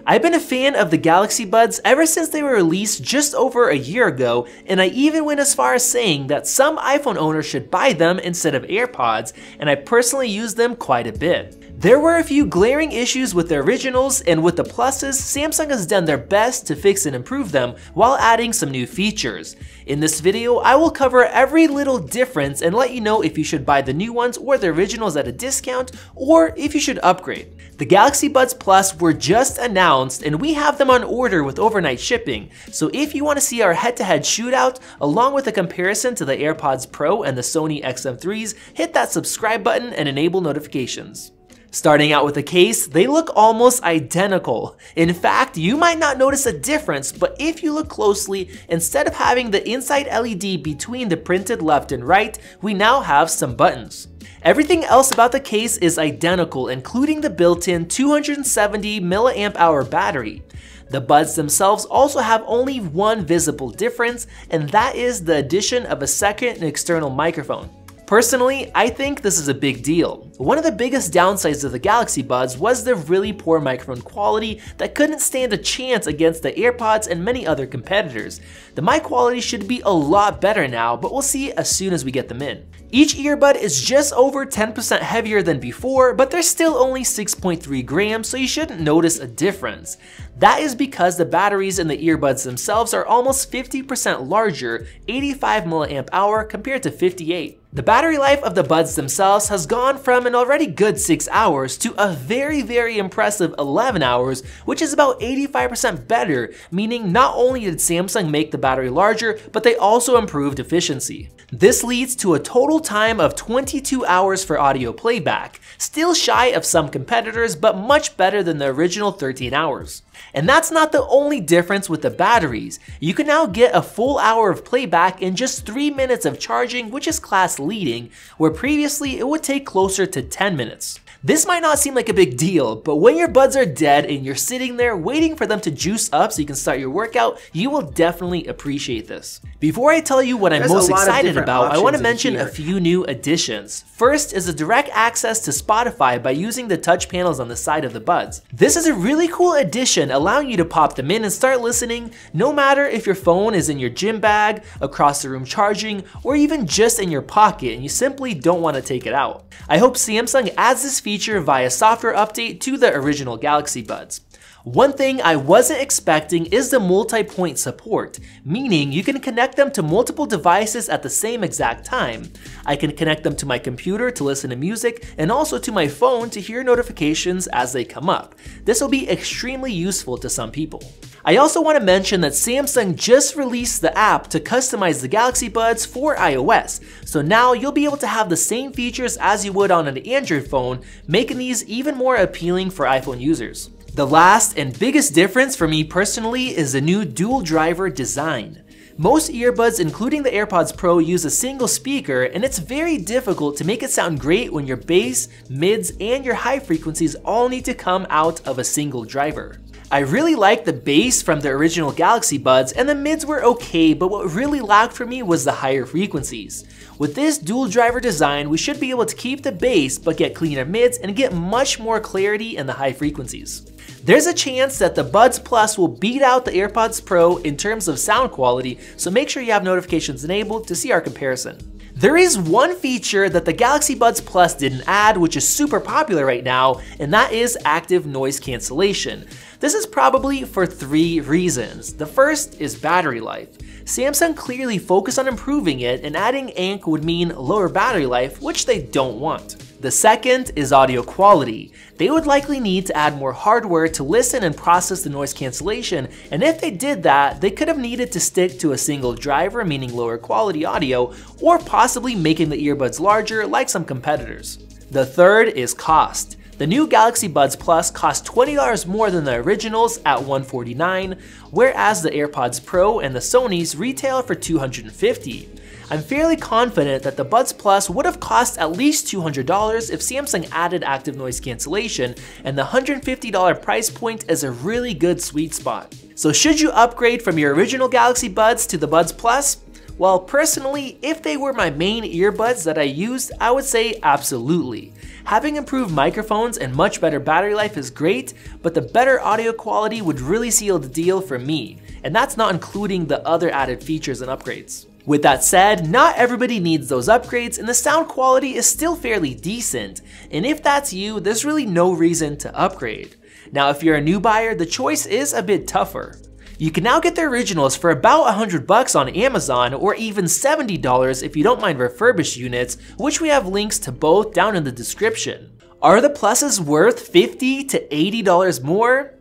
I've been a fan of the Galaxy Buds ever since they were released just over a year ago, and I even went as far as saying that some iPhone owners should buy them instead of AirPods, and I personally use them quite a bit. There were a few glaring issues with the originals, and with the pluses, Samsung has done their best to fix and improve them while adding some new features. In this video, I will cover every little difference and let you know if you should buy the new ones or the originals at a discount, or if you should upgrade. The Galaxy Buds Plus were just announced, and we have them on order with overnight shipping, so if you want to see our head-to-head shootout, along with a comparison to the AirPods Pro and the Sony XM3s, hit that subscribe button and enable notifications. Starting out with the case, they look almost identical. In fact, you might not notice a difference, but if you look closely, instead of having the inside LED between the printed left and right, we now have some buttons. Everything else about the case is identical, including the built-in 270 mAh battery. The buds themselves also have only one visible difference, and that is the addition of a second external microphone. Personally, I think this is a big deal. One of the biggest downsides of the Galaxy Buds was the really poor microphone quality that couldn't stand a chance against the AirPods and many other competitors. The mic quality should be a lot better now, but we'll see as soon as we get them in. Each earbud is just over 10% heavier than before, but they're still only 6.3 grams, so you shouldn't notice a difference. That is because the batteries in the earbuds themselves are almost 50% larger, 85 mAh compared to 58. The battery life of the buds themselves has gone from an already good 6 hours to a very impressive 11 hours, which is about 85% better, meaning not only did Samsung make the battery larger, but they also improved efficiency. This leads to a total time of 22 hours for audio playback, still shy of some competitors, but much better than the original 13 hours. And that's not the only difference with the batteries. You can now get a full hour of playback in just 3 minutes of charging, which is class leading, where previously it would take closer to 10 minutes. This might not seem like a big deal, but when your buds are dead and you're sitting there waiting for them to juice up so you can start your workout, you will definitely appreciate this. Before I tell you what I'm most excited about, I want to mention a few new additions. First is a direct access to Spotify by using the touch panels on the side of the buds. This is a really cool addition, allowing you to pop them in and start listening, no matter if your phone is in your gym bag, across the room charging, or even just in your pocket and you simply don't want to take it out. I hope Samsung adds this feature via software update to the original Galaxy Buds. One thing I wasn't expecting is the multi-point support, meaning you can connect them to multiple devices at the same exact time. I can connect them to my computer to listen to music and also to my phone to hear notifications as they come up. This will be extremely useful to some people. I also want to mention that Samsung just released the app to customize the Galaxy Buds for iOS, so now you'll be able to have the same features as you would on an Android phone, making these even more appealing for iPhone users. The last and biggest difference for me personally is the new dual driver design. Most earbuds, including the AirPods Pro, use a single speaker, and it's very difficult to make it sound great when your bass, mids, and your high frequencies all need to come out of a single driver. I really liked the bass from the original Galaxy Buds, and the mids were okay, but what really lacked for me was the higher frequencies. With this dual driver design, we should be able to keep the bass but get cleaner mids and get much more clarity in the high frequencies. There's a chance that the Buds Plus will beat out the AirPods Pro in terms of sound quality, so make sure you have notifications enabled to see our comparison. There is one feature that the Galaxy Buds Plus didn't add, which is super popular right now, and that is active noise cancellation. This is probably for 3 reasons. The first is battery life. Samsung clearly focused on improving it, and adding ANC would mean lower battery life, which they don't want. The second is audio quality. They would likely need to add more hardware to listen and process the noise cancellation, and if they did that, they could have needed to stick to a single driver, meaning lower quality audio, or possibly making the earbuds larger like some competitors. The third is cost. The new Galaxy Buds Plus cost $20 more than the originals at $149, whereas the AirPods Pro and the Sony's retail for $250. I'm fairly confident that the Buds Plus would have cost at least $200 if Samsung added active noise cancellation, and the $150 price point is a really good sweet spot. So should you upgrade from your original Galaxy Buds to the Buds Plus? Well, personally, if they were my main earbuds that I used, I would say absolutely. Having improved microphones and much better battery life is great, but the better audio quality would really seal the deal for me, and that's not including the other added features and upgrades. With that said, not everybody needs those upgrades and the sound quality is still fairly decent, and if that's you, there's really no reason to upgrade. Now if you're a new buyer, the choice is a bit tougher. You can now get the originals for about $100 on Amazon or even $70 if you don't mind refurbished units, which we have links to both down in the description. Are the pluses worth $50 to $80 more?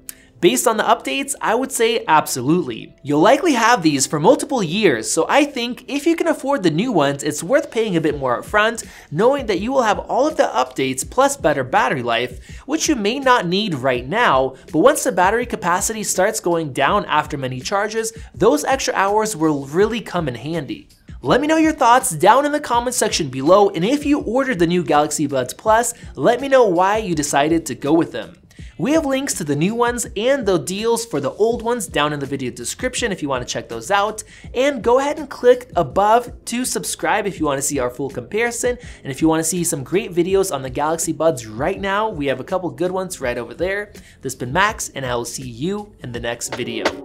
Based on the updates, I would say absolutely. You'll likely have these for multiple years, so I think if you can afford the new ones, it's worth paying a bit more upfront, knowing that you will have all of the updates plus better battery life, which you may not need right now, but once the battery capacity starts going down after many charges, those extra hours will really come in handy. Let me know your thoughts down in the comment section below, and if you ordered the new Galaxy Buds Plus, let me know why you decided to go with them. We have links to the new ones and the deals for the old ones down in the video description if you want to check those out, and go ahead and click above to subscribe if you want to see our full comparison, and if you want to see some great videos on the Galaxy Buds right now, we have a couple good ones right over there. This has been Max, and I will see you in the next video.